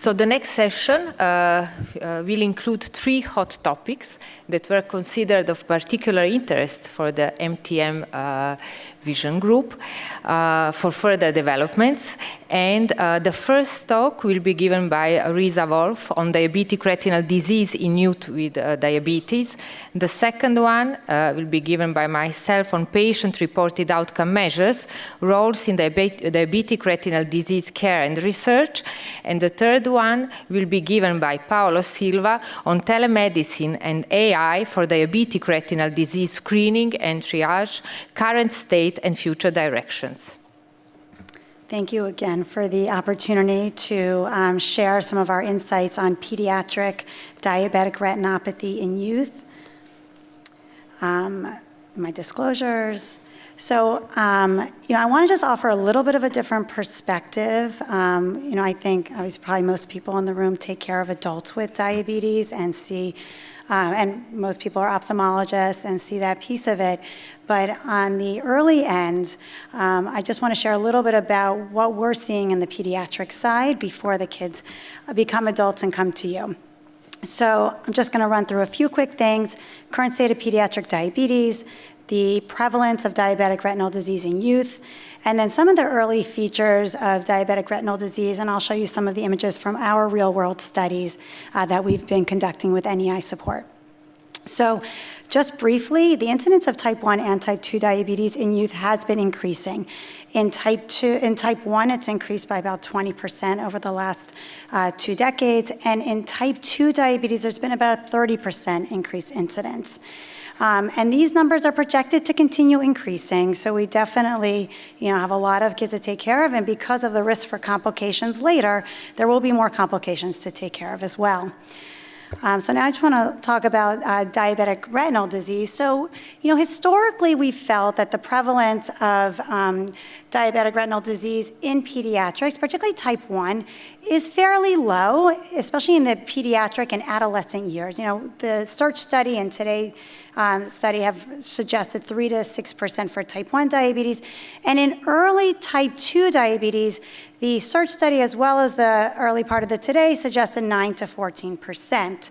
So the next session will include 3 hot topics that were considered of particular interest for the MTM Vision Group for further developments. And the first talk will be given by Risa on diabetic retinal disease in youth with diabetes. The second one will be given by myself on patient-reported outcome measures, roles in diabetic retinal disease care and research. And the third one will be given by Paolo Silva on telemedicine and AI for diabetic retinal disease screening and triage, current state and future directions. Thank you again for the opportunity to share some of our insights on pediatric diabetic retinopathy in youth. My disclosures. So, I want to just offer a little bit of a different perspective. I think obviously probably most people in the room take care of adults with diabetes and see, and most people are ophthalmologists and see that piece of it. But on the early end, I just want to share a little bit about what we're seeing in the pediatric side before the kids become adults and come to you. So I'm just going to run through a few quick things. Current state of pediatric diabetes, the prevalence of diabetic retinal disease in youth, and then some of the early features of diabetic retinal disease, and I'll show you some of the images from our real-world studies that we've been conducting with NEI support. So just briefly, the incidence of type 1 and type 2 diabetes in youth has been increasing. In type 1, it's increased by about 20% over the last 2 decades, and in type 2 diabetes, there's been about a 30% increased incidence. And these numbers are projected to continue increasing, so we definitely have a lot of kids to take care of, and because of the risk for complications later, there will be more complications to take care of as well. So now I just want to talk about diabetic retinal disease. So, historically we felt that the prevalence of diabetic retinal disease in pediatrics, particularly type 1, is fairly low, especially in the pediatric and adolescent years. The SEARCH study and Today study have suggested 3 to 6% for type 1 diabetes. And in early type 2 diabetes, the SEARCH study as well as the early part of the Today suggested 9 to 14%.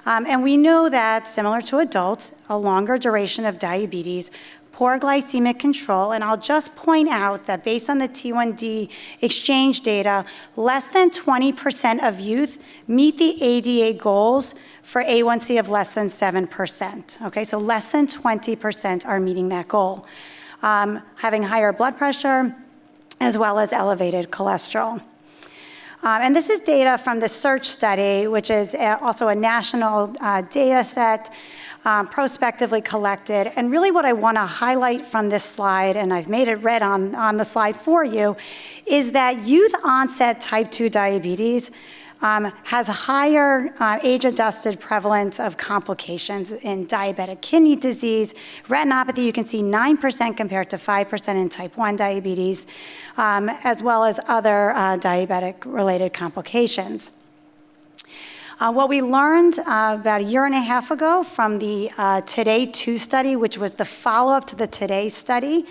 And we know that, similar to adults, a longer duration of diabetes, poor glycemic control, and I'll just point out that based on the T1D exchange data, less than 20% of youth meet the ADA goals for A1C of less than 7%. Okay, so less than 20% are meeting that goal. Having higher blood pressure, as well as elevated cholesterol. And this is data from the SEARCH study, which is also a national data set, prospectively collected. And really what I want to highlight from this slide, and I've made it red on the slide for you, is that youth onset type 2 diabetes has a higher age-adjusted prevalence of complications in diabetic kidney disease. Retinopathy, you can see 9% compared to 5% in type 1 diabetes, as well as other diabetic-related complications. What we learned about a year and a half ago from the Today 2 study, which was the follow-up to the Today study,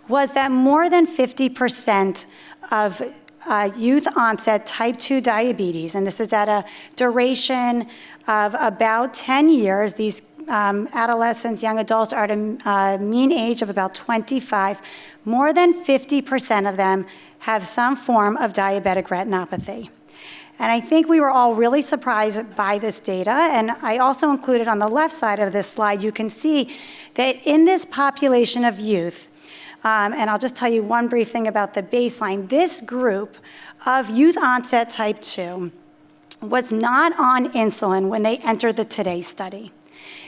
was that more than 50% of youth onset type 2 diabetes, and this is at a duration of about 10 years. These adolescents, young adults are at a mean age of about 25. More than 50% of them have some form of diabetic retinopathy. And I think we were all really surprised by this data, and I also included on the left side of this slide, you can see that in this population of youth, and I'll just tell you one brief thing about the baseline. This group of youth onset type 2 was not on insulin when they entered the Today study.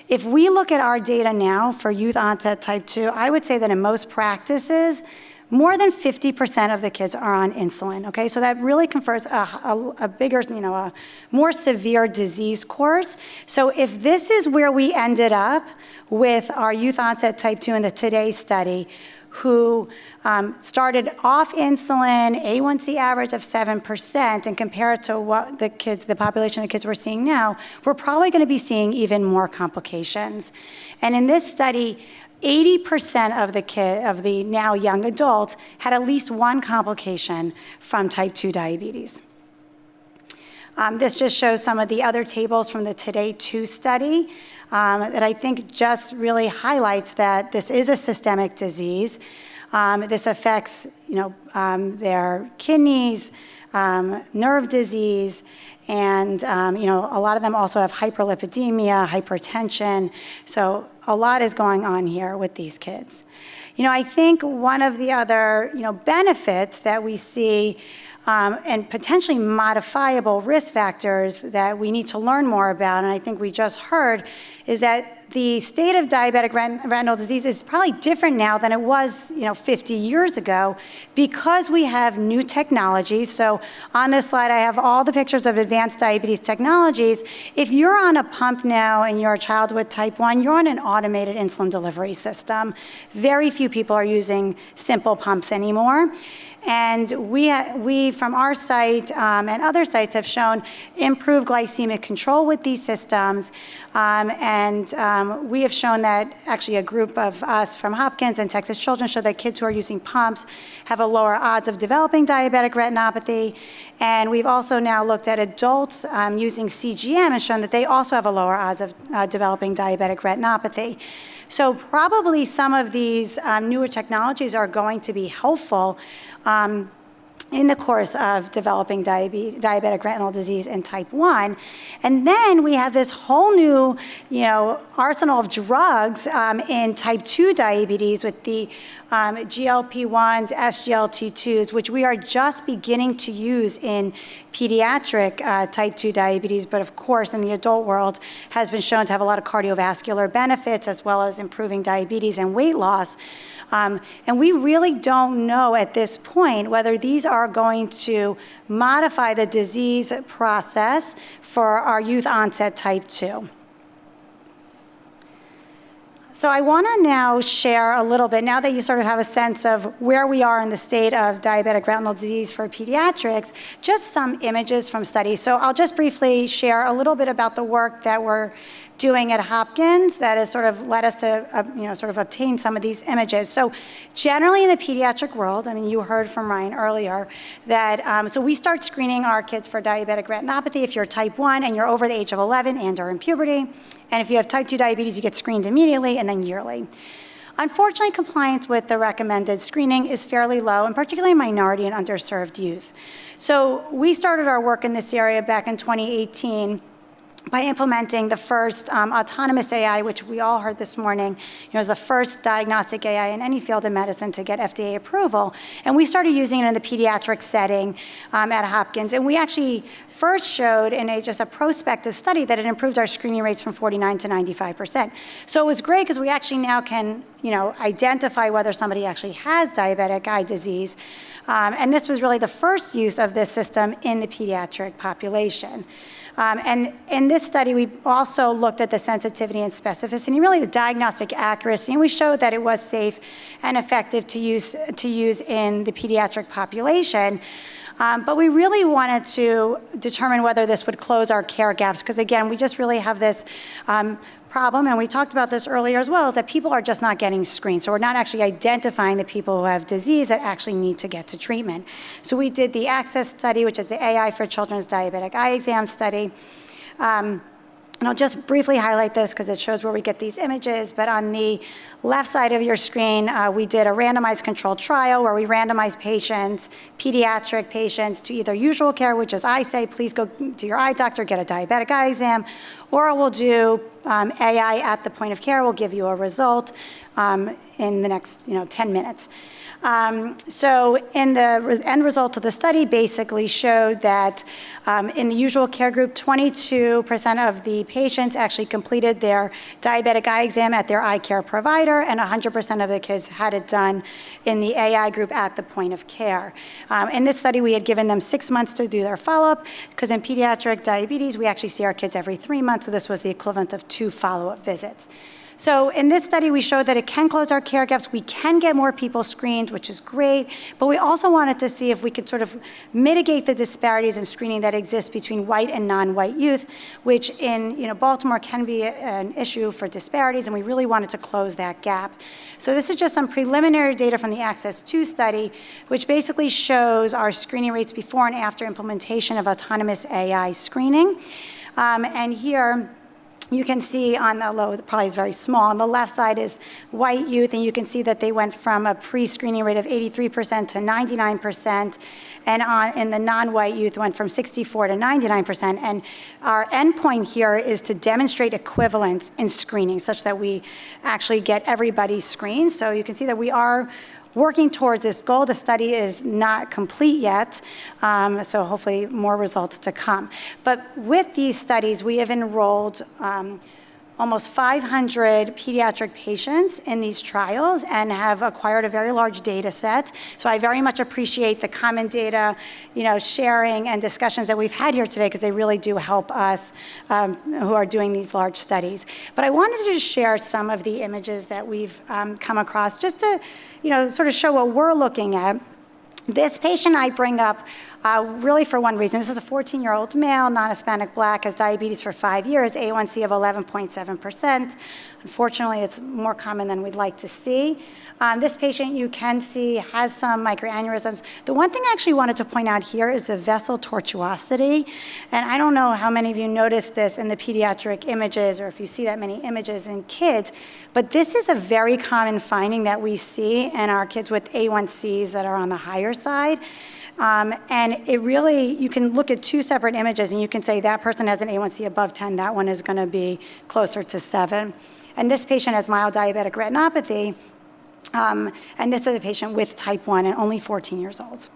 If we look at our data now for youth onset type 2, I would say that in most practices, more than 50% of the kids are on insulin, okay? So that really confers a bigger, a more severe disease course. So if this is where we ended up with our youth onset type 2 in the Today study, who started off insulin, A1C average of 7%, and compare it to what the population of kids we're seeing now, we're probably going to be seeing even more complications. And in this study, 80% of the now young adults had at least one complication from type 2 diabetes. This just shows some of the other tables from the Today 2 study that I think just really highlights that this is a systemic disease. This affects, their kidneys, nerve disease, and a lot of them also have hyperlipidemia, hypertension. So a lot is going on here with these kids. I think one of the other, benefits that we see and potentially modifiable risk factors that we need to learn more about, and I think we just heard, is that the state of diabetic retinal disease is probably different now than it was, 50 years ago, because we have new technologies. So on this slide, I have all the pictures of advanced diabetes technologies. If you're on a pump now and you're a child with type 1, you're on an automated insulin delivery system. Very few people are using simple pumps anymore. And we from our site and other sites have shown improved glycemic control with these systems. We have shown that actually a group of us from Hopkins and Texas Children show that kids who are using pumps have a lower odds of developing diabetic retinopathy. And we've also now looked at adults using CGM and shown that they also have a lower odds of developing diabetic retinopathy. So probably some of these newer technologies are going to be helpful in the course of developing diabetic retinal disease and type 1. And then we have this whole new, arsenal of drugs in type 2 diabetes with the GLP-1s, SGLT2s, which we are just beginning to use in pediatric type 2 diabetes, but of course in the adult world has been shown to have a lot of cardiovascular benefits as well as improving diabetes and weight loss. And we really don't know at this point whether these are going to modify the disease process for our youth onset type 2. So I want to now share a little bit, now that you sort of have a sense of where we are in the state of diabetic retinal disease for pediatrics, just some images from studies. So I'll just briefly share a little bit about the work that we're doing at Hopkins that has sort of led us to, sort of obtain some of these images. So generally in the pediatric world, you heard from Ryan earlier that, so we start screening our kids for diabetic retinopathy if you're type 1 and you're over the age of 11 and are in puberty. And if you have type 2 diabetes, you get screened immediately and then yearly. Unfortunately, compliance with the recommended screening is fairly low, and particularly in minority and underserved youth. So we started our work in this area back in 2018 by implementing the first autonomous AI, which we all heard this morning, is the first diagnostic AI in any field of medicine to get FDA approval. And we started using it in the pediatric setting at Hopkins. And we actually first showed in just a prospective study that it improved our screening rates from 49 to 95%. So it was great because we actually now can identify whether somebody actually has diabetic eye disease. And this was really the first use of this system in the pediatric population. And in this study, we also looked at the sensitivity and specificity, really the diagnostic accuracy, and we showed that it was safe and effective to use in the pediatric population. But we really wanted to determine whether this would close our care gaps, because again, we just really have this problem, and we talked about this earlier as well, is that people are just not getting screened. So we're not actually identifying the people who have disease that actually need to get to treatment. So we did the ACCESS study, which is the AI for Children's Diabetic Eye Exam study. And I'll just briefly highlight this because it shows where we get these images, but on the left side of your screen, we did a randomized controlled trial where we randomized patients, pediatric patients, to either usual care, which is I say, please go to your eye doctor, get a diabetic eye exam, or we'll do AI at the point of care. We'll give you a result in the next 10 minutes. So in the end result of the study basically showed that in the usual care group, 22% of the patients actually completed their diabetic eye exam at their eye care provider, and 100% of the kids had it done in the AI group at the point of care. In this study, we had given them 6 months to do their follow-up, because in pediatric diabetes, we actually see our kids every 3 months, so this was the equivalent of 2 follow-up visits. So in this study, we showed that it can close our care gaps. We can get more people screened, which is great. But we also wanted to see if we could sort of mitigate the disparities in screening that exist between white and non-white youth, which in Baltimore can be an issue for disparities, and we really wanted to close that gap. So this is just some preliminary data from the Access 2 study, which basically shows our screening rates before and after implementation of autonomous AI screening. And here, you can see on the low, probably is very small, on the left side is white youth, and you can see that they went from a pre-screening rate of 83% to 99%, and in the non-white youth went from 64 to 99%. And our endpoint here is to demonstrate equivalence in screening such that we actually get everybody screened. So you can see that we are working towards this goal. The study is not complete yet, so hopefully more results to come. But with these studies, we have enrolled almost 500 pediatric patients in these trials and have acquired a very large data set. So I very much appreciate the common data, sharing and discussions that we've had here today, because they really do help us who are doing these large studies. But I wanted to just share some of the images that we've come across just to sort of show what we're looking at. This patient I bring up really for one reason. This is a 14-year-old male, non-Hispanic Black, has diabetes for 5 years, A1C of 11.7%. Unfortunately, it's more common than we'd like to see. This patient, you can see, has some microaneurysms. The one thing I actually wanted to point out here is the vessel tortuosity. And I don't know how many of you noticed this in the pediatric images, or if you see that many images in kids, but this is a very common finding that we see in our kids with A1Cs that are on the higher side. And it really, you can look at two separate images and you can say that person has an A1C above 10, that one is going to be closer to 7. And this patient has mild diabetic retinopathy, and this is a patient with type 1 and only 14 years old.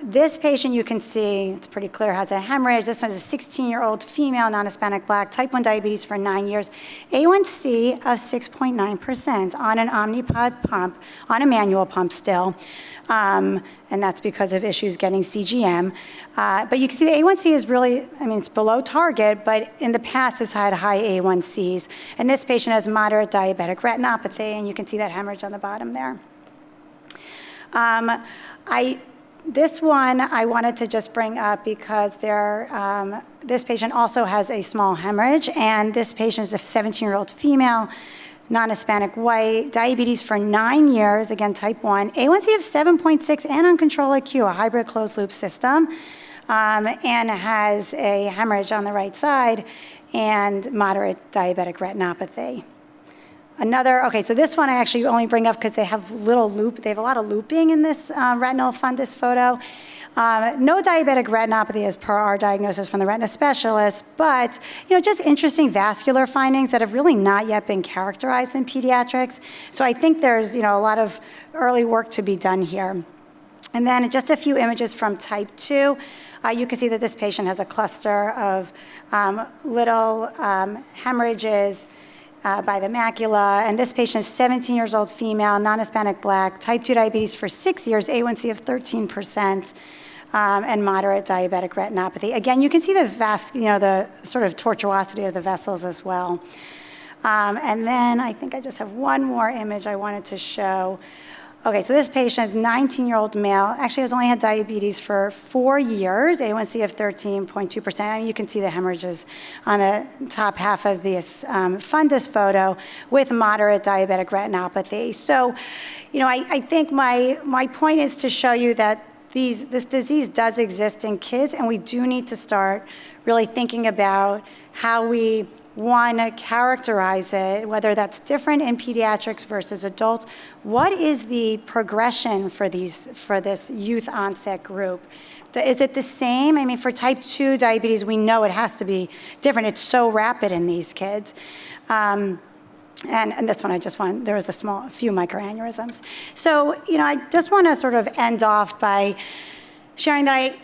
This patient, you can see, it's pretty clear, has a hemorrhage. This one is a 16-year-old female, non-Hispanic Black, type 1 diabetes for 9 years, A1C of 6.9% on an Omnipod pump, on a manual pump still, and that's because of issues getting CGM. But you can see the A1C is really, it's below target, but in the past has had high A1Cs. And this patient has moderate diabetic retinopathy, and you can see that hemorrhage on the bottom there. This one I wanted to just bring up because this patient also has a small hemorrhage, and this patient is a 17-year-old female, non-Hispanic white, diabetes for 9 years, again, type 1, A1C of 7.6 and uncontrolled IQ, a hybrid closed-loop system, and has a hemorrhage on the right side and moderate diabetic retinopathy. So this one I actually only bring up because they have they have a lot of looping in this retinal fundus photo. No diabetic retinopathy as per our diagnosis from the retina specialist, but just interesting vascular findings that have really not yet been characterized in pediatrics. So I think there's a lot of early work to be done here. And then just a few images from type 2. You can see that this patient has a cluster of little hemorrhages by the macula, and this patient is 17 years old, female, non-Hispanic Black, type 2 diabetes for 6 years, A1C of 13%, and moderate diabetic retinopathy. Again, you can see the sort of tortuosity of the vessels as well. And then I think I just have one more image I wanted to show. Okay, so this patient is a 19-year-old male, actually has only had diabetes for 4 years, A1C of 13.2%. You can see the hemorrhages on the top half of this fundus photo with moderate diabetic retinopathy. So, I think my point is to show you that this disease does exist in kids, and we do need to start really thinking about how we characterize it, whether that's different in pediatrics versus adults. What is the progression for this youth onset group? Is it the same? For type 2 diabetes, we know it has to be different. It's so rapid in these kids. And this one, there was a few microaneurysms. So, I just want to sort of end off by sharing that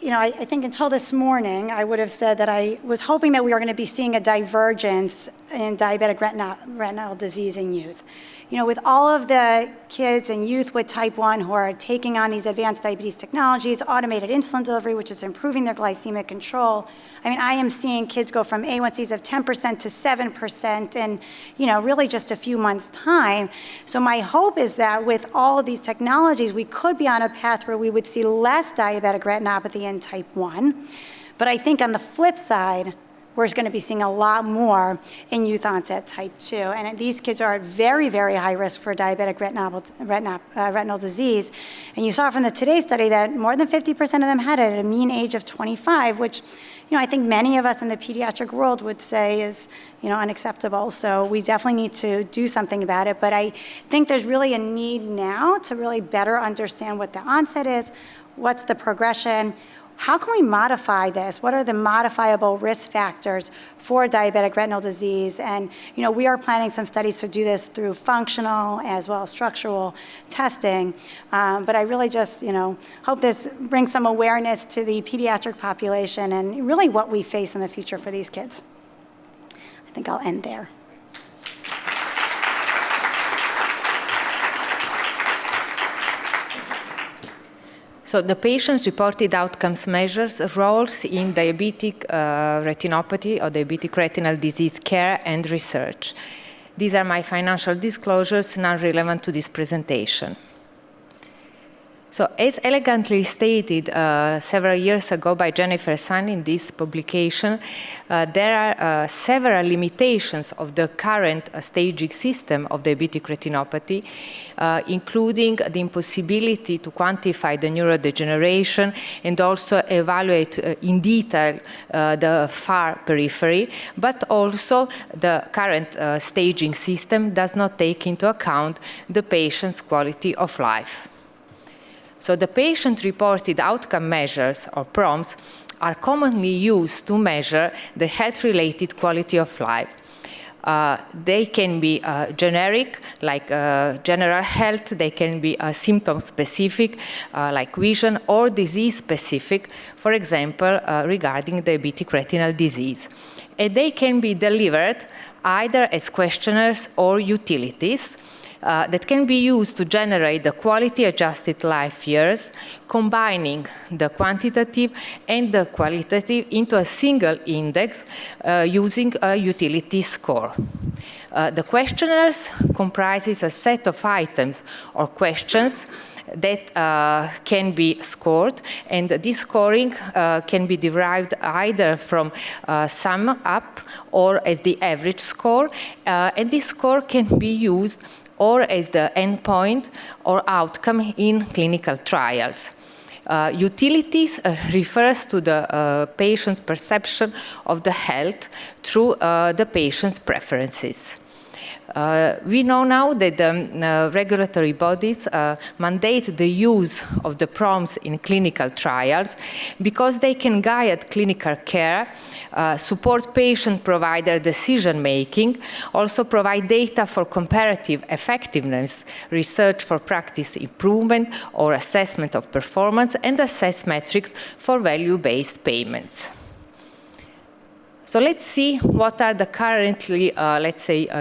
I think until this morning, I would have said that I was hoping that we were going to be seeing a divergence in diabetic retinal disease in youth. with all of the kids and youth with type 1 who are taking on these advanced diabetes technologies, automated insulin delivery, which is improving their glycemic control, I am seeing kids go from A1Cs of 10% to 7% in, really just a few months' time. So my hope is that with all of these technologies, we could be on a path where we would see less diabetic retinopathy in type 1. But I think on the flip side, we're going to be seeing a lot more in youth onset type 2. And these kids are at very, very high risk for diabetic retinal disease. And you saw from the Today study that more than 50% of them had it at a mean age of 25, which I think many of us in the pediatric world would say is unacceptable. So we definitely need to do something about it. But I think there's really a need now to really better understand what the onset is, what's the progression, how can we modify this? What are the modifiable risk factors for diabetic retinal disease? And we are planning some studies to do this through functional as well as structural testing. But I really just hope this brings some awareness to the pediatric population and really what we face in the future for these kids. I think I'll end there. So the patient-reported outcomes measures roles in diabetic retinopathy or diabetic retinal disease care and research. These are my financial disclosures, non-relevant to this presentation. So as elegantly stated several years ago by Jennifer Sun in this publication, there are several limitations of the current staging system of diabetic retinopathy, including the impossibility to quantify the neurodegeneration and also evaluate in detail the far periphery, but also the current staging system does not take into account the patient's quality of life. So the patient-reported outcome measures, or PROMs, are commonly used to measure the health-related quality of life. They can be generic, like general health. They can be symptom-specific, like vision, or disease-specific, for example, regarding diabetic retinal disease. And they can be delivered either as questionnaires or utilities, that can be used to generate the quality-adjusted life years, combining the quantitative and the qualitative into a single index using a utility score. The questionnaires comprises a set of items or questions that can be scored, and this scoring can be derived either from sum up or as the average score, and this score can be used or as the endpoint or outcome in clinical trials. Utilities refers to the patient's perception of the health through the patient's preferences. We know now that the regulatory bodies mandate the use of the PROMs in clinical trials because they can guide clinical care, support patient-provider decision-making, also provide data for comparative effectiveness, research for practice improvement or assessment of performance, and assess metrics for value-based payments. So let's see what are the currently,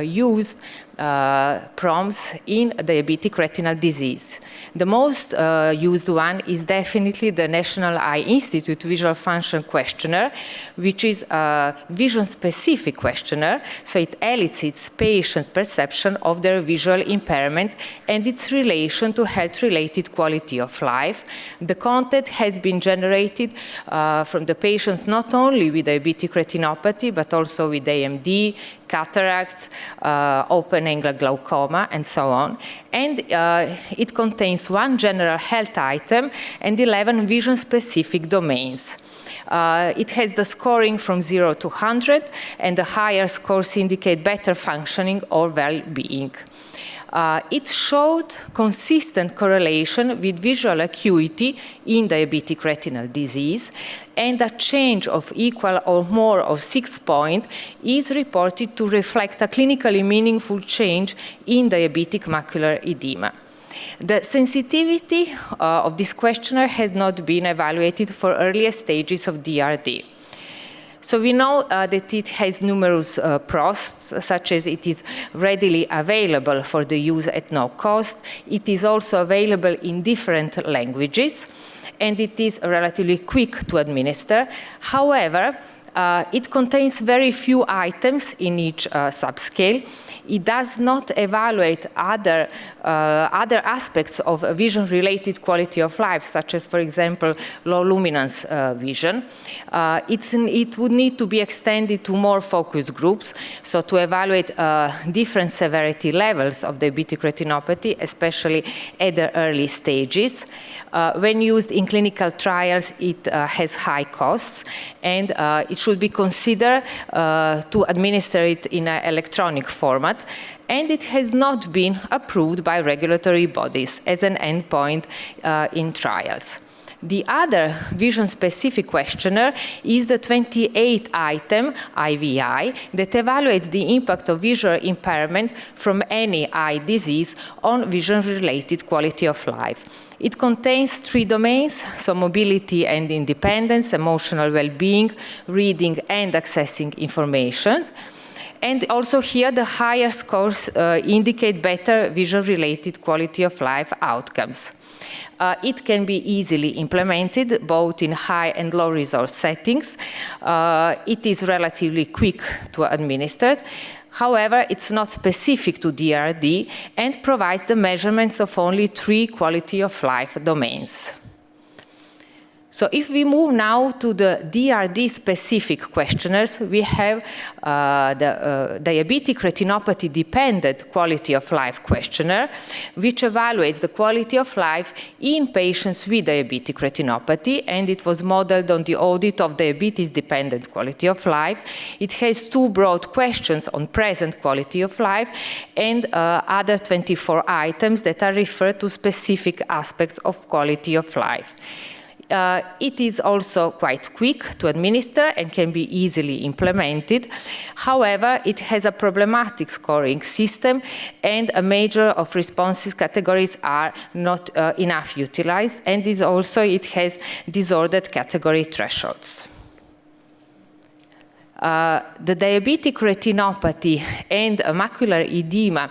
used PROMs in diabetic retinal disease. The most used one is definitely the National Eye Institute Visual Function Questionnaire, which is a vision-specific questionnaire, so it elicits patients' perception of their visual impairment and its relation to health-related quality of life. The content has been generated from the patients not only with diabetic retinopathy, but also with AMD, cataracts, open-angle glaucoma, and so on. And it contains one general health item and 11 vision-specific domains. It has the scoring from 0 to 100, and the higher scores indicate better functioning or well-being. It showed consistent correlation with visual acuity in diabetic retinal disease, and a change of equal or more of 6 points is reported to reflect a clinically meaningful change in diabetic macular edema. The sensitivity of this questionnaire has not been evaluated for earlier stages of DRD. So we know that it has numerous pros, such as it is readily available for the use at no cost. It is also available in different languages, and it is relatively quick to administer. However, it contains very few items in each subscale. It does not evaluate other aspects of vision-related quality of life, such as, for example, low luminance vision. It would need to be extended to more focus groups, so to evaluate different severity levels of diabetic retinopathy, especially at the early stages. When used in clinical trials, it has high costs, and it should be considered to administer it in an electronic format, and it has not been approved by regulatory bodies as an endpoint in trials. The other vision-specific questionnaire is the 28-item IVI that evaluates the impact of visual impairment from any eye disease on vision-related quality of life. It contains 3 domains, so mobility and independence, emotional well-being, reading and accessing information. And also here, the higher scores indicate better vision-related quality of life outcomes. It can be easily implemented both in high and low resource settings. It is relatively quick to administer. However, it's not specific to DRD and provides the measurements of only 3 quality of life domains. So if we move now to the DRD-specific questionnaires, we have the Diabetic Retinopathy Dependent Quality of Life Questionnaire, which evaluates the quality of life in patients with diabetic retinopathy, and it was modeled on the audit of diabetes-dependent quality of life. It has 2 broad questions on present quality of life and other 24 items that are referred to specific aspects of quality of life. It is also quite quick to administer and can be easily implemented. However, it has a problematic scoring system, and a major of responses categories are not enough utilized, and it has disordered category thresholds. The diabetic retinopathy and macular edema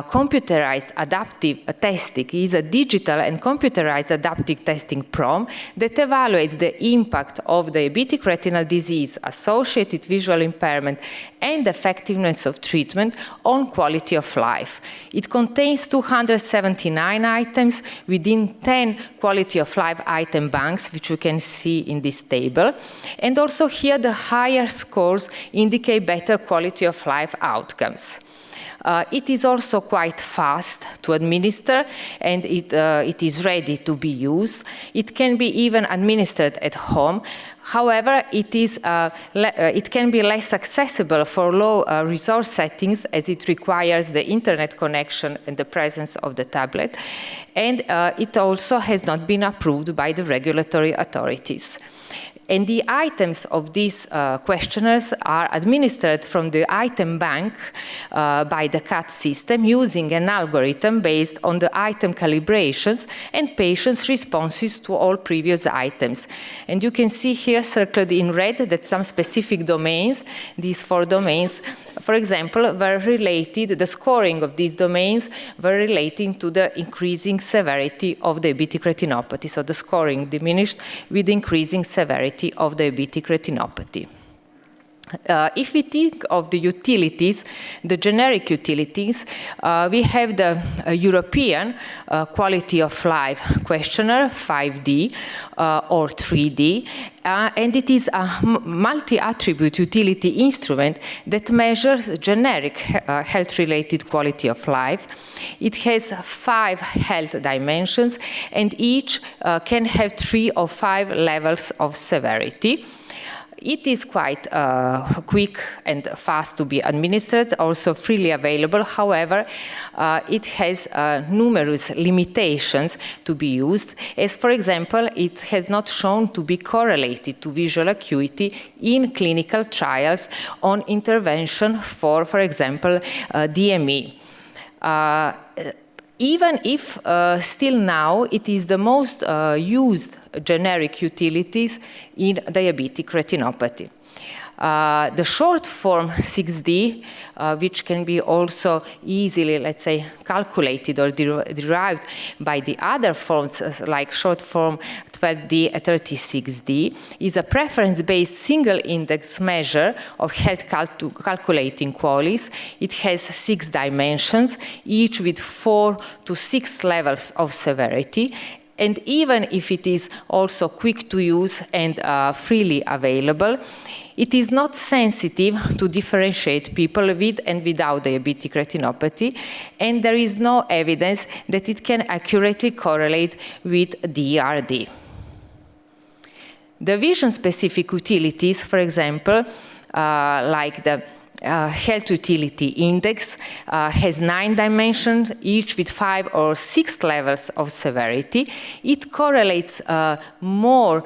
computerized adaptive testing is a digital and computerized adaptive testing PROM that evaluates the impact of diabetic retinal disease, associated visual impairment, and effectiveness of treatment on quality of life. It contains 279 items within 10 quality of life item banks, which you can see in this table. And also here, the higher scores indicate better quality of life outcomes. It is also quite fast to administer, and it is ready to be used. It can be even administered at home. However, it can be less accessible for low resource settings, as it requires the internet connection and the presence of the tablet. And it also has not been approved by the regulatory authorities. And the items of these questionnaires are administered from the item bank by the CAT system using an algorithm based on the item calibrations and patients' responses to all previous items. And you can see here circled in red that some specific domains, these 4 domains, for example, were related, the scoring of these domains were relating to the increasing severity of diabetic retinopathy. So the scoring diminished with increasing severity of diabetic retinopathy. If we think of the utilities, the generic utilities, we have the European Quality of Life Questionnaire, 5D or 3D, and it is a multi-attribute utility instrument that measures generic health-related quality of life. It has 5 health dimensions, and each can have 3 or 5 levels of severity. It is quite quick and fast to be administered, also freely available. However, it has numerous limitations to be used, as for example, it has not shown to be correlated to visual acuity in clinical trials on intervention for example, DME. Even if still now it is the most used generic utilities in diabetic retinopathy. The short form 6D, which can be also easily, let's say, calculated or derived by the other forms, like short form 12D and 36D, is a preference-based single index measure of health calculating qualities. It has 6 dimensions, each with 4 to 6 levels of severity. And even if it is also quick to use and freely available, it is not sensitive to differentiate people with and without diabetic retinopathy, and there is no evidence that it can accurately correlate with DRD. The vision-specific utilities, for example, like the Health Utility Index has 9 dimensions, each with 5 or 6 levels of severity. It correlates more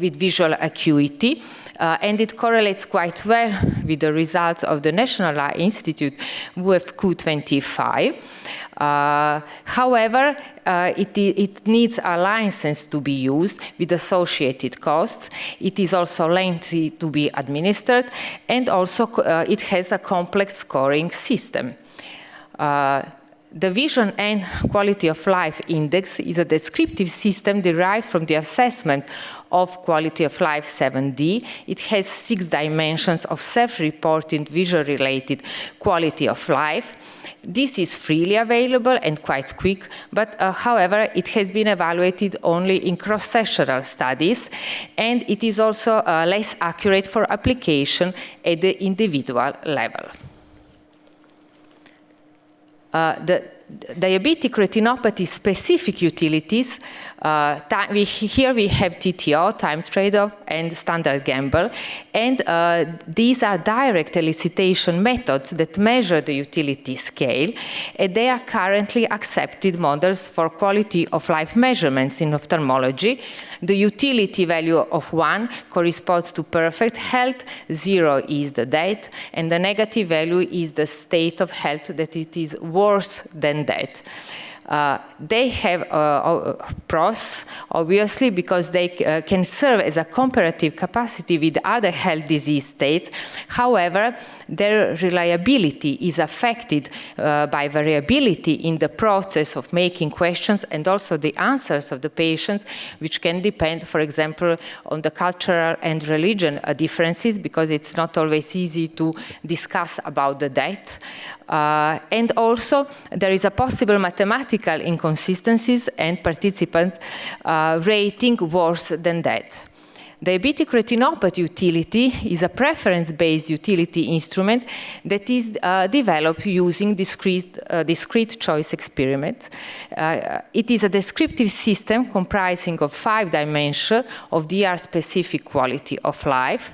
with visual acuity, and it correlates quite well with the results of the National Eye Institute WFQ25. However, it needs a license to be used with associated costs. It is also lengthy to be administered, and also it has a complex scoring system. The Vision and Quality of Life Index is a descriptive system derived from the assessment of quality of life 7D. It has 6 dimensions of self-reported vision-related quality of life. This is freely available and quite quick, but however, it has been evaluated only in cross-sectional studies, and it is also less accurate for application at the individual level. The diabetic retinopathy specific utilities, here we have TTO, time trade-off, and standard gamble, and these are direct elicitation methods that measure the utility scale, and they are currently accepted models for quality of life measurements in ophthalmology. The utility value of 1 corresponds to perfect health, 0 is the death, and the negative value is the state of health that it is worse than death. They have pros, obviously, because they can serve as a comparative capacity with other health disease states. However, their reliability is affected by variability in the process of making questions and also the answers of the patients, which can depend, for example, on the cultural and religion differences, because it's not always easy to discuss about the death. And also, there is a possible mathematical inconsistencies and participants rating worse than that. Diabetic retinopathy utility is a preference-based utility instrument that is developed using discrete choice experiments. It is a descriptive system comprising of 5 dimensions of DR-specific quality of life,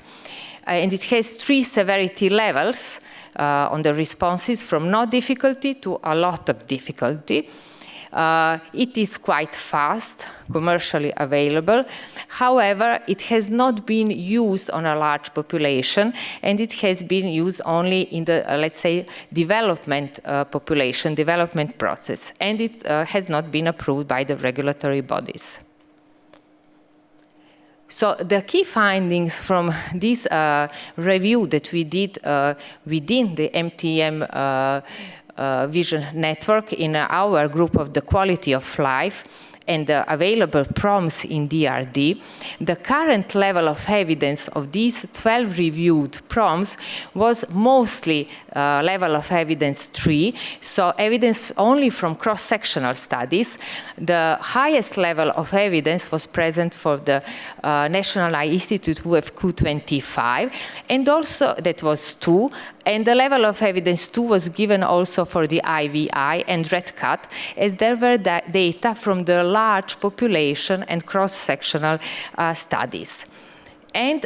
and it has 3 severity levels on the responses from no difficulty to a lot of difficulty. It is quite fast, commercially available. However, it has not been used on a large population, and it has been used only in the, let's say, development population, development process, and it has not been approved by the regulatory bodies. So the key findings from this review that we did within the MTM Vision Network in our group of the quality of life and the available prompts in DRD, the current level of evidence of these 12 reviewed prompts was mostly level of evidence 3, so evidence only from cross-sectional studies. The highest level of evidence was present for the National Eye Institute WFQ25, and also that was 2, and the level of evidence 2 was given also for the IVI and REDCAT, as there were data from the large population and cross-sectional studies. And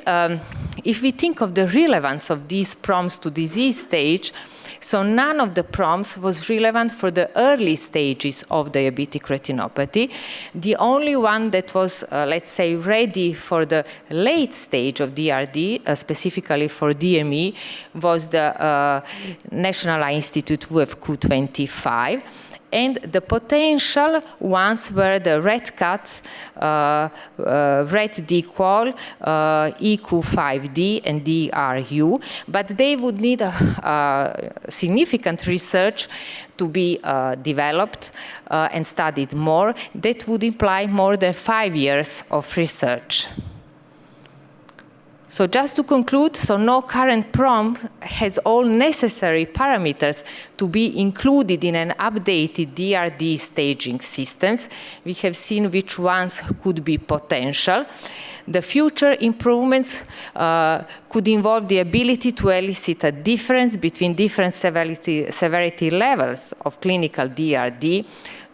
if we think of the relevance of these prompts to disease stage, so none of the prompts was relevant for the early stages of diabetic retinopathy. The only one that was, let's say, ready for the late stage of DRD, specifically for DME, was the National Eye Institute WFQ25. and the potential ones were the red cut, red D-qual, EQ5D, and DRU, but they would need significant research to be developed and studied more. That would imply more than 5 years of research. So just to conclude, so no current prompt has all necessary parameters to be included in an updated DRD staging systems. We have seen which ones could be potential. The future improvements could involve the ability to elicit a difference between different severity levels of clinical DRD,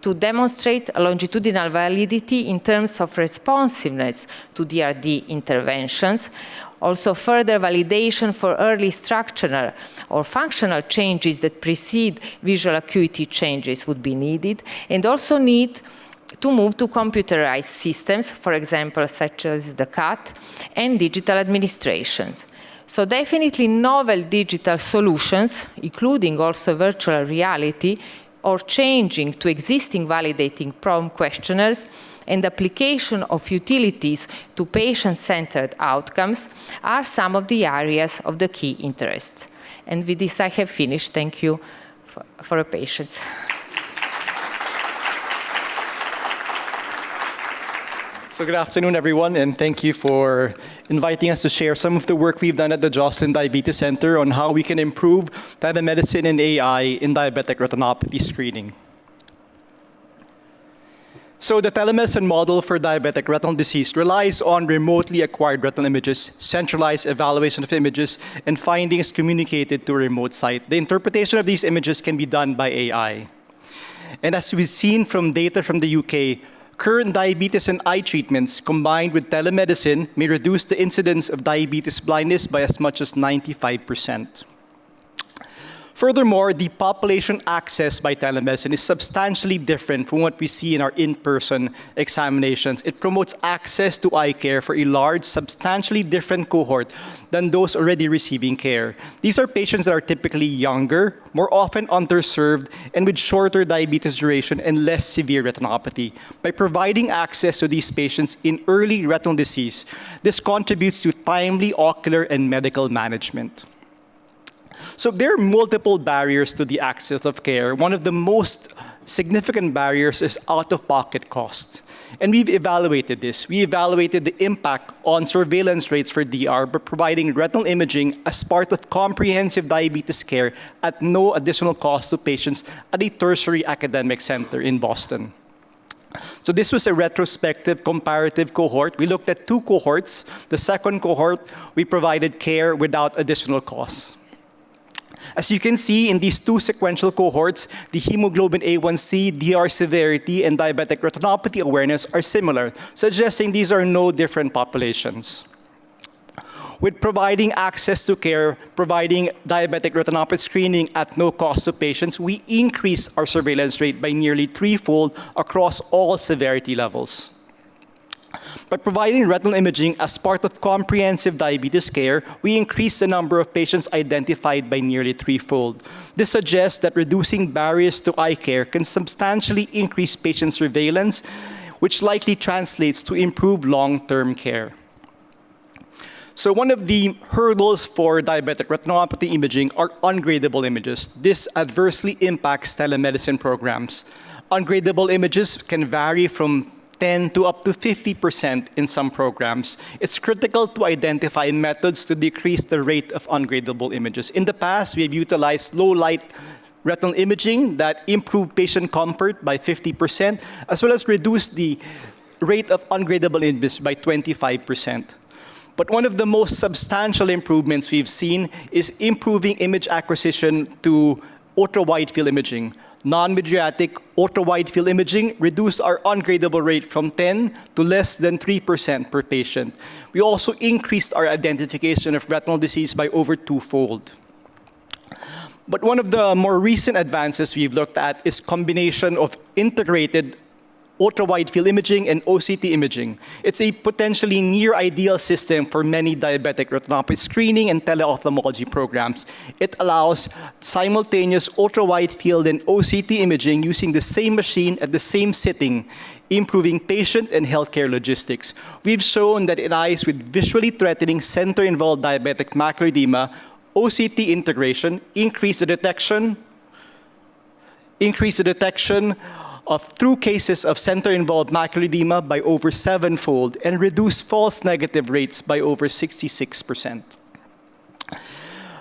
to demonstrate longitudinal validity in terms of responsiveness to DRD interventions. Also, further validation for early structural or functional changes that precede visual acuity changes would be needed, and also need to move to computerized systems, for example, such as the CAT, and digital administrations. So definitely novel digital solutions, including also virtual reality, or changing to existing validating prompt questionnaires, and application of utilities to patient-centered outcomes are some of the areas of the key interest. And with this, I have finished. Thank you for your patience. So good afternoon, everyone, and thank you for inviting us to share some of the work we've done at the Joslin Diabetes Center on how we can improve telemedicine and AI in diabetic retinopathy screening. So the telemedicine model for diabetic retinal disease relies on remotely acquired retinal images, centralized evaluation of images, and findings communicated to a remote site. The interpretation of these images can be done by AI. And as we've seen from data from the UK, current diabetes and eye treatments combined with telemedicine may reduce the incidence of diabetes blindness by as much as 95%. Furthermore, the population access by telemedicine is substantially different from what we see in our in-person examinations. It promotes access to eye care for a large, substantially different cohort than those already receiving care. These are patients that are typically younger, more often underserved, and with shorter diabetes duration and less severe retinopathy. By providing access to these patients in early retinal disease, this contributes to timely ocular and medical management. So there are multiple barriers to the access of care. One of the most significant barriers is out-of-pocket cost. And we've evaluated this. We evaluated the impact on surveillance rates for DR by providing retinal imaging as part of comprehensive diabetes care at no additional cost to patients at a tertiary academic center in Boston. So this was a retrospective comparative cohort. We looked at 2 cohorts. The second cohort, we provided care without additional costs. As you can see in these 2 sequential cohorts, the hemoglobin A1C, DR severity, and diabetic retinopathy awareness are similar, suggesting these are no different populations. With providing access to care, providing diabetic retinopathy screening at no cost to patients, we increase our surveillance rate by nearly 3-fold across all severity levels. By providing retinal imaging as part of comprehensive diabetes care, we increase the number of patients identified by nearly 3-fold. This suggests that reducing barriers to eye care can substantially increase patient surveillance, which likely translates to improved long-term care. So one of the hurdles for diabetic retinopathy imaging are ungradable images. This adversely impacts telemedicine programs. Ungradable images can vary from 10 to up to 50% in some programs. It's critical to identify methods to decrease the rate of ungradable images. In the past, we have utilized low-light retinal imaging that improved patient comfort by 50%, as well as reduced the rate of ungradable images by 25%. But one of the most substantial improvements we've seen is improving image acquisition to ultra-wide field imaging. Non-mydriatic ultra-wide field imaging reduced our ungradable rate from 10 to less than 3% per patient. We also increased our identification of retinal disease by over 2-fold. But one of the more recent advances we've looked at is combination of integrated ultra-wide field imaging, and OCT imaging. It's a potentially near-ideal system for many diabetic retinopathy screening and teleophthalmology programs. It allows simultaneous ultra-wide field and OCT imaging using the same machine at the same sitting, improving patient and healthcare logistics. We've shown that in eyes with visually threatening center-involved diabetic macular edema, OCT integration increase the detection of true cases of center-involved macular edema by over 7-fold and reduce false negative rates by over 66%.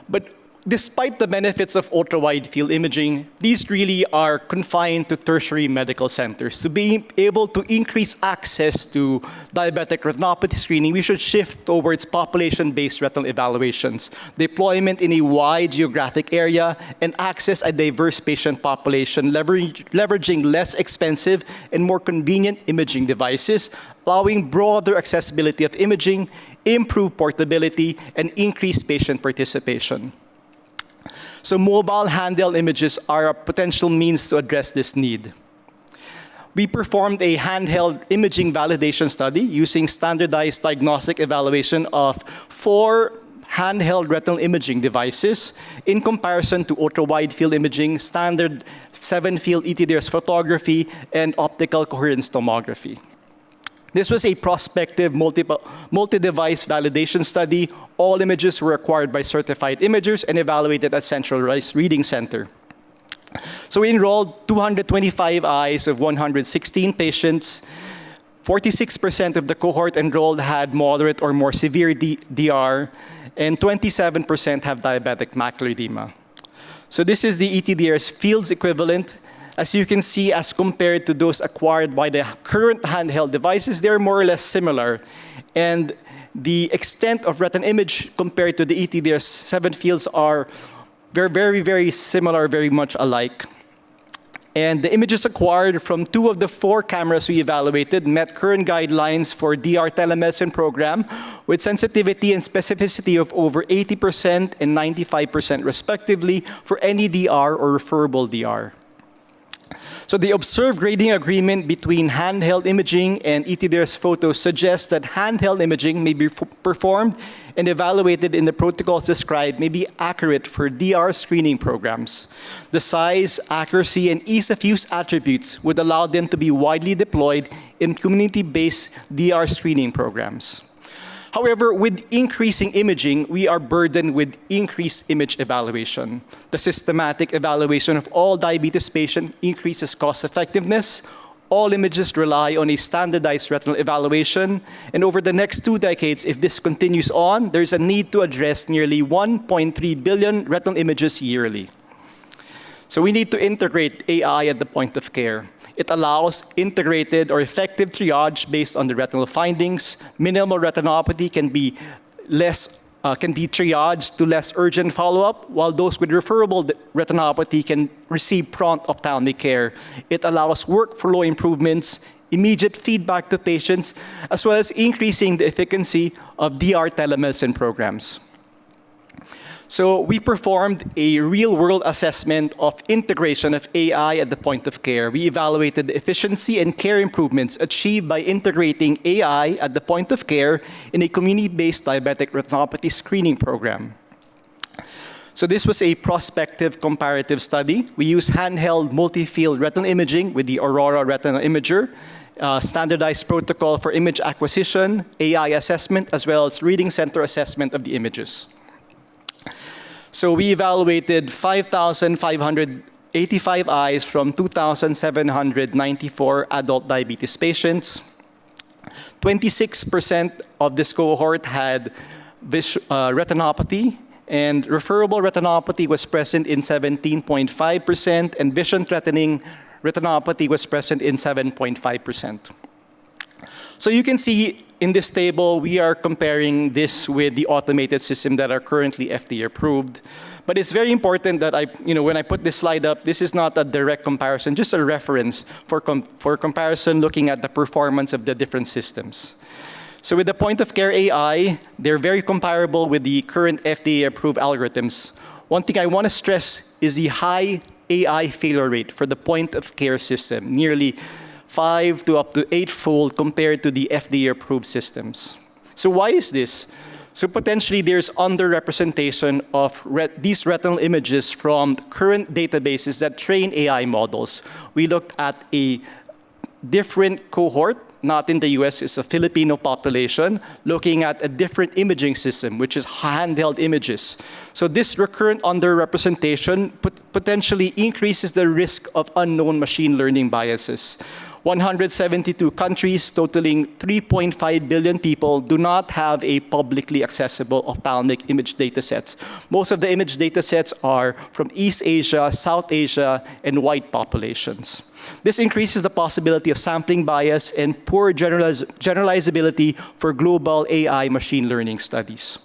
But despite the benefits of ultra-wide field imaging, these really are confined to tertiary medical centers. To be able to increase access to diabetic retinopathy screening, we should shift towards population-based retinal evaluations, deployment in a wide geographic area, and access a diverse patient population, leveraging less expensive and more convenient imaging devices, allowing broader accessibility of imaging, improved portability, and increased patient participation. So mobile handheld images are a potential means to address this need. We performed a handheld imaging validation study using standardized diagnostic evaluation of 4 handheld retinal imaging devices in comparison to ultra-wide field imaging, standard 7-field ETDRS photography, and optical coherence tomography. This was a prospective multi-device validation study. All images were acquired by certified imagers and evaluated at centralized reading center. So we enrolled 225 eyes of 116 patients. 46% of the cohort enrolled had moderate or more severe DR, and 27% have diabetic macular edema. So this is the ETDRS fields equivalent. As you can see, as compared to those acquired by the current handheld devices, they're more or less similar. And the extent of retinal image compared to the ETDRS 7 fields are very, very similar, very much alike. And the images acquired from 2 of the 4 cameras we evaluated met current guidelines for DR Telemedicine Program with sensitivity and specificity of over 80% and 95% respectively for any DR or referable DR. So the observed grading agreement between handheld imaging and ETDRS photos suggests that handheld imaging may be performed and evaluated in the protocols described may be accurate for DR screening programs. The size, accuracy, and ease of use attributes would allow them to be widely deployed in community-based DR screening programs. However, with increasing imaging, we are burdened with increased image evaluation. The systematic evaluation of all diabetes patients increases cost effectiveness. All images rely on a standardized retinal evaluation. And over the next 2 decades, if this continues on, there's a need to address nearly 1.3 billion retinal images yearly. So we need to integrate AI at the point of care. It allows integrated or effective triage based on the retinal findings. Minimal retinopathy can be triaged to less urgent follow-up, while those with referable retinopathy can receive prompt ophthalmic care. It allows workflow improvements, immediate feedback to patients, as well as increasing the efficacy of DR telemedicine programs. So we performed a real-world assessment of integration of AI at the point of care. We evaluated the efficiency and care improvements achieved by integrating AI at the point of care in a community-based diabetic retinopathy screening program. So this was a prospective comparative study. We used handheld multi-field retinal imaging with the Aurora Retinal Imager, standardized protocol for image acquisition, AI assessment, as well as reading center assessment of the images. So we evaluated 5,585 eyes from 2,794 adult diabetes patients. 26% of this cohort had retinopathy, and referable retinopathy was present in 17.5%, and vision-threatening retinopathy was present in 7.5%. So you can see in this table, we are comparing this with the automated system that are currently FDA approved. But it's very important that when I put this slide up, this is not a direct comparison, just a reference for comparison looking at the performance of the different systems. So with the point-of-care AI, they're very comparable with the current FDA-approved algorithms. One thing I want to stress is the high AI failure rate for the point-of-care system. Nearly 5 to up to 8-fold compared to the FDA-approved systems. So why is this? So potentially there's underrepresentation of these retinal images from current databases that train AI models. We looked at a different cohort, not in the US, it's a Filipino population, looking at a different imaging system, which is handheld images. So this recurrent underrepresentation potentially increases the risk of unknown machine learning biases. 172 countries, totaling 3.5 billion people, do not have a publicly accessible ophthalmic image datasets. Most of the image datasets are from East Asia, South Asia, and white populations. This increases the possibility of sampling bias and poor generalizability for global AI machine learning studies.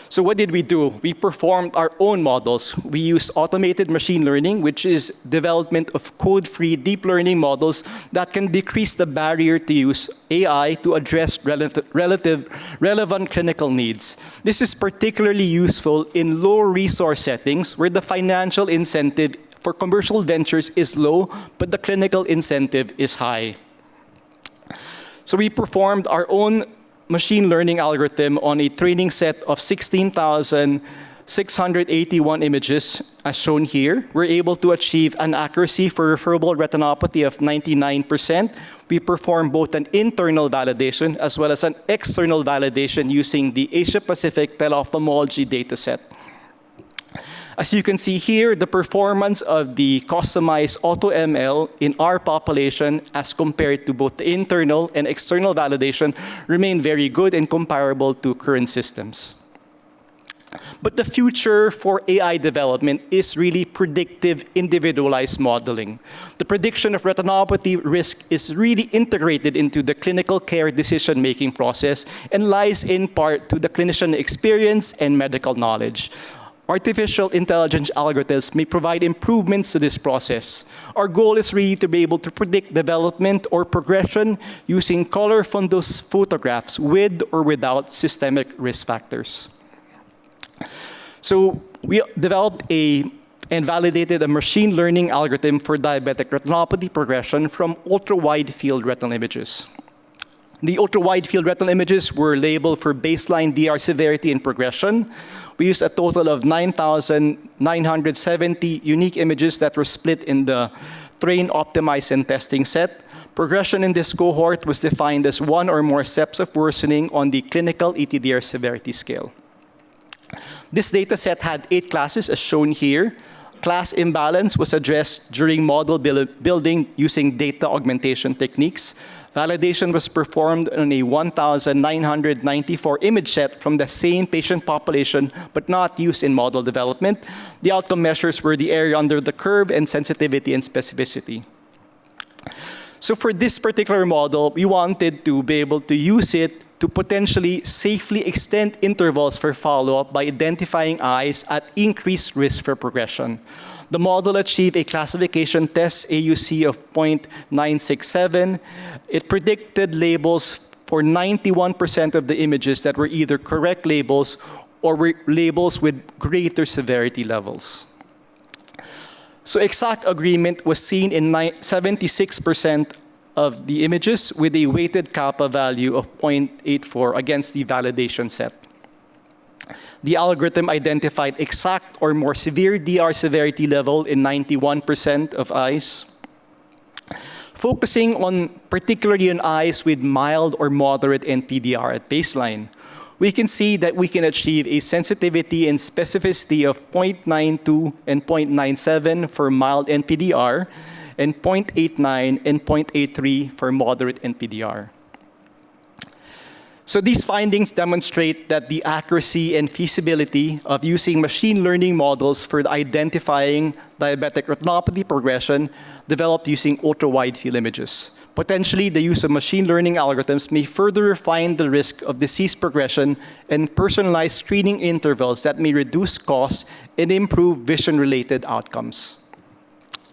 So what did we do? We performed our own models. We used automated machine learning, which is development of code-free deep learning models that can decrease the barrier to use AI to address relevant clinical needs. This is particularly useful in low resource settings where the financial incentive for commercial ventures is low, but the clinical incentive is high. So we performed our own machine learning algorithm on a training set of 16,681 images, as shown here. We're able to achieve an accuracy for referable retinopathy of 99%. We perform both an internal validation as well as an external validation using the Asia-Pacific teleophthalmology dataset. As you can see here, the performance of the customized AutoML in our population as compared to both the internal and external validation remain very good and comparable to current systems. But the future for AI development is really predictive individualized modeling. The prediction of retinopathy risk is really integrated into the clinical care decision-making process and lies in part to the clinician experience and medical knowledge. Artificial intelligence algorithms may provide improvements to this process. Our goal is really to be able to predict development or progression using color fundus photographs with or without systemic risk factors. So we developed and validated a machine learning algorithm for diabetic retinopathy progression from ultra-wide field retinal images. The ultra-wide field retinal images were labeled for baseline DR severity and progression. We used a total of 9,970 unique images that were split in the train, optimize, and testing set. Progression in this cohort was defined as one or more steps of worsening on the clinical ETDR severity scale. This data set had 8 classes as shown here. Class imbalance was addressed during model building using data augmentation techniques. Validation was performed on a 1,994 image set from the same patient population, but not used in model development. The outcome measures were the area under the curve and sensitivity and specificity. So for this particular model, we wanted to be able to use it to potentially safely extend intervals for follow-up by identifying eyes at increased risk for progression. The model achieved a classification test AUC of 0.967. It predicted labels for 91% of the images that were either correct labels or were labels with greater severity levels. So exact agreement was seen in 76% of the images with a weighted kappa value of 0.84 against the validation set. The algorithm identified exact or more severe DR severity level in 91% of eyes, focusing particularly on eyes with mild or moderate NPDR at baseline. We can see that we can achieve a sensitivity and specificity of 0.92 and 0.97 for mild NPDR, and 0.89 and 0.83 for moderate NPDR. So these findings demonstrate that the accuracy and feasibility of using machine learning models for identifying diabetic retinopathy progression developed using ultra-wide field images. Potentially, the use of machine learning algorithms may further refine the risk of disease progression and personalize screening intervals that may reduce costs and improve vision-related outcomes.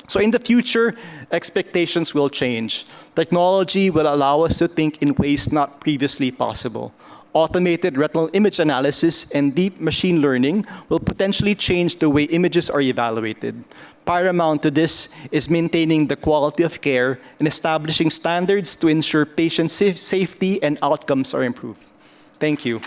So in the future, expectations will change. Technology will allow us to think in ways not previously possible. Automated retinal image analysis and deep machine learning will potentially change the way images are evaluated. Paramount to this is maintaining the quality of care and establishing standards to ensure patient safety and outcomes are improved. Thank you.